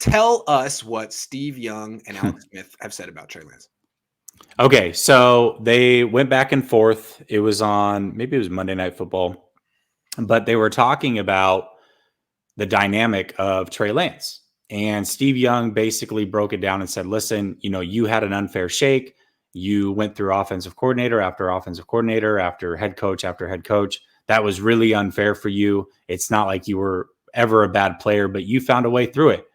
Tell us what Steve Young and Alex Smith have said about Trey Lance. Okay, so they went back and forth. It was on, maybe it was Monday Night Football, but they were talking about the dynamic of Trey Lance. And Steve Young basically broke it down and said, listen, you had an unfair shake. You went through offensive coordinator after head coach after head coach. That was really unfair for you. It's not like you were ever a bad player, but you found a way through it.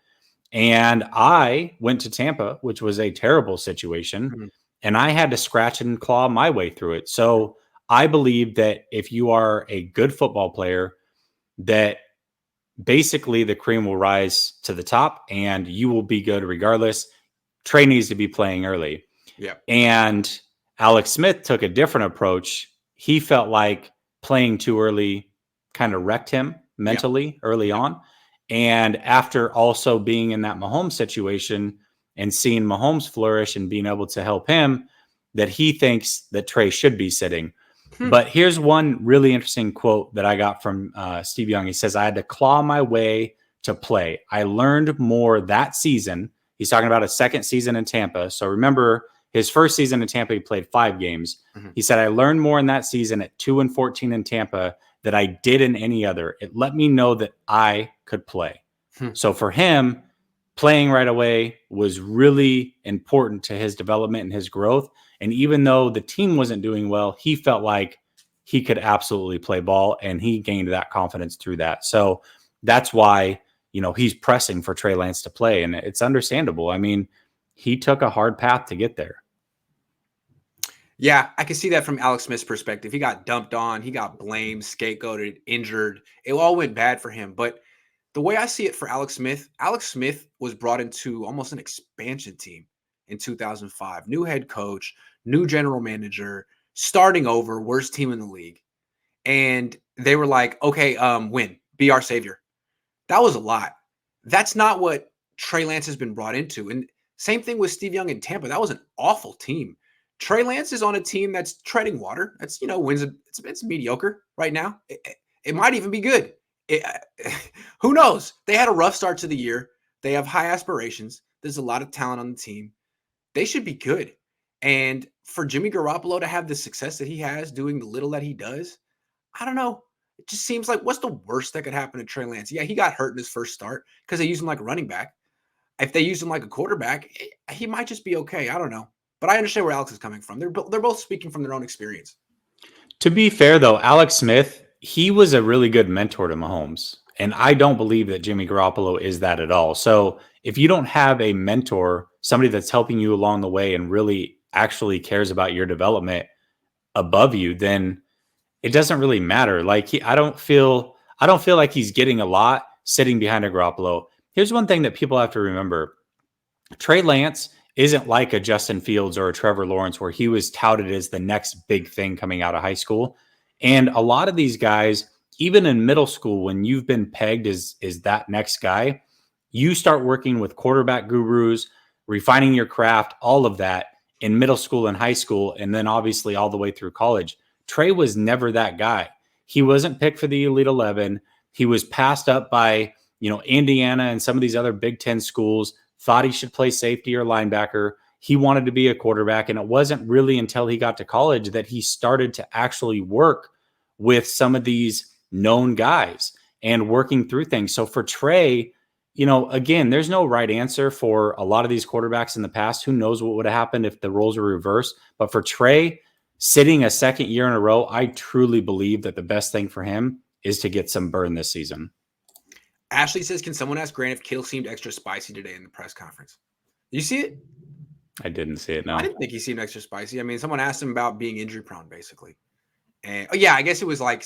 And I went to Tampa, which was a terrible situation, and I had to scratch and claw my way through it. So I believe that if you are a good football player, that basically the cream will rise to the top and you will be good regardless. Trey needs to be playing early. Yeah. And Alex Smith took a different approach. He felt like playing too early kind of wrecked him mentally early on. And after also being in that Mahomes situation and seeing Mahomes flourish and being able to help him, that he thinks that Trey should be sitting. But here's one really interesting quote that I got from Steve Young. He says, I had to claw my way to play. I learned more that season. He's talking about a second season in Tampa. So remember, his first season in Tampa, he played 5 games. He said, I learned more in that season at 2-14 in Tampa that I did in any other. It let me know that I could play. So for him, playing right away was really important to his development and his growth. And even though the team wasn't doing well, he felt like he could absolutely play ball, and he gained that confidence through that. So that's why, he's pressing for Trey Lance to play, and it's understandable. I mean, he took a hard path to get there. Yeah, I can see that from Alex Smith's perspective. He got dumped on, he got blamed, scapegoated, injured. It all went bad for him. But the way I see it for Alex Smith was brought into almost an expansion team in 2005. New head coach, new general manager, starting over, worst team in the league. And they were like, okay, win, be our savior. That was a lot. That's not what Trey Lance has been brought into. And same thing with Steve Young in Tampa. That was an awful team. Trey Lance is on a team that's treading water. That's, wins. It's mediocre right now. It might even be good. Who knows? They had a rough start to the year. They have high aspirations. There's a lot of talent on the team. They should be good. And for Jimmy Garoppolo to have the success that he has doing the little that he does, I don't know. It just seems like, what's the worst that could happen to Trey Lance? Yeah, he got hurt in his first start because they used him like a running back. If they used him like a quarterback, he might just be okay. I don't know. But I understand where Alex is coming from. They're both speaking from their own experience. To be fair, though, Alex Smith, he was a really good mentor to Mahomes. And I don't believe that Jimmy Garoppolo is that at all. So if you don't have a mentor, somebody that's helping you along the way and really actually cares about your development above you, then it doesn't really matter. Like I don't feel like he's getting a lot sitting behind a Garoppolo. Here's one thing that people have to remember. Trey Lance isn't like a Justin Fields or a Trevor Lawrence where he was touted as the next big thing coming out of high school. And a lot of these guys, even in middle school, when you've been pegged as that next guy, you start working with quarterback gurus, refining your craft, all of that in middle school and high school, and then obviously all the way through college. Trey was never that guy. He wasn't picked for the Elite 11. He was passed up by, Indiana and some of these other Big Ten schools, thought he should play safety or linebacker. He wanted to be a quarterback. And it wasn't really until he got to college that he started to actually work with some of these known guys and working through things. So for Trey, again, there's no right answer for a lot of these quarterbacks in the past. Who knows what would have happened if the roles were reversed? But for Trey, sitting a second year in a row, I truly believe that the best thing for him is to get some burn this season. Ashley says, can someone ask Grant if Kittle seemed extra spicy today in the press conference? Did you see it? I didn't see it, no. I didn't think he seemed extra spicy. I mean, someone asked him about being injury prone, basically. And yeah, I guess it was like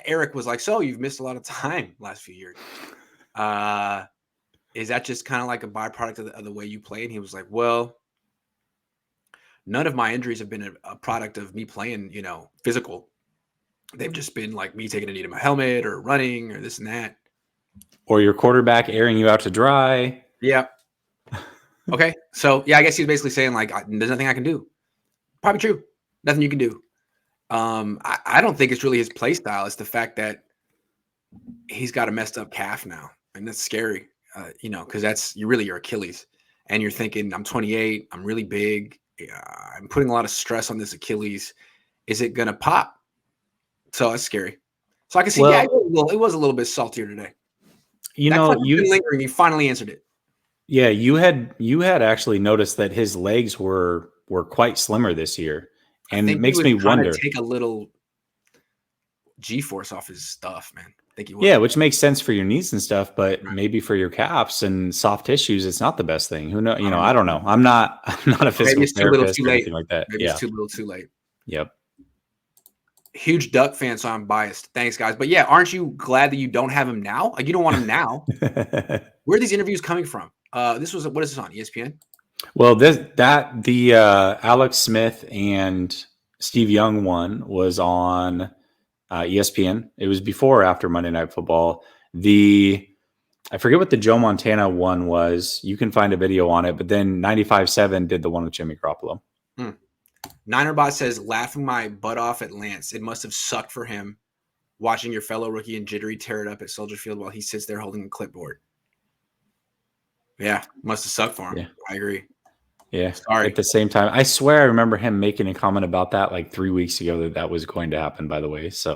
Eric was like, so you've missed a lot of time last few years. Is that just kind of like a byproduct of the way you play? And he was like, well, none of my injuries have been a product of me playing, physical. They've just been like me taking a knee to my helmet or running or this and that. Or your quarterback airing you out to dry. Yeah. Okay. So, yeah, I guess he's basically saying, like, there's nothing I can do. Probably true. Nothing you can do. I don't think it's really his play style. It's the fact that he's got a messed up calf now. And that's scary. because you're really your Achilles, and you're thinking, I'm 28, I'm really big, I'm putting a lot of stress on this Achilles. Is it gonna pop? So it's scary. So I can see, yeah, it was a little bit saltier today. That question's been lingering. You finally answered it. Yeah, you had actually noticed that his legs were quite slimmer this year, and it makes me wonder. Take a little G-force off his stuff, man. I think he would. Yeah, which makes sense for your knees and stuff, but maybe for your calves and soft tissues, it's not the best thing. Who knows? I don't know. I'm not a physical therapist or anything like that. Maybe it's too little, too late. Yep. Huge Duck fan, so I'm biased. Thanks, guys. But yeah, aren't you glad that you don't have him now? Like, you don't want him now. Where are these interviews coming from? What is this on, ESPN? Well, the Alex Smith and Steve Young one was on ESPN. It was before or after Monday Night Football. I forget what the Joe Montana one was. You can find a video on it, but then 95.7 did the one with Jimmy Garoppolo. Ninerbot says, laughing my butt off at Lance. It must have sucked for him watching your fellow rookie and Jittery tear it up at Soldier Field while he sits there holding a clipboard. Yeah, must have sucked for him. Yeah. I agree. Yeah. Sorry. At the same time, I swear I remember him making a comment about that like 3 weeks ago that was going to happen, by the way. So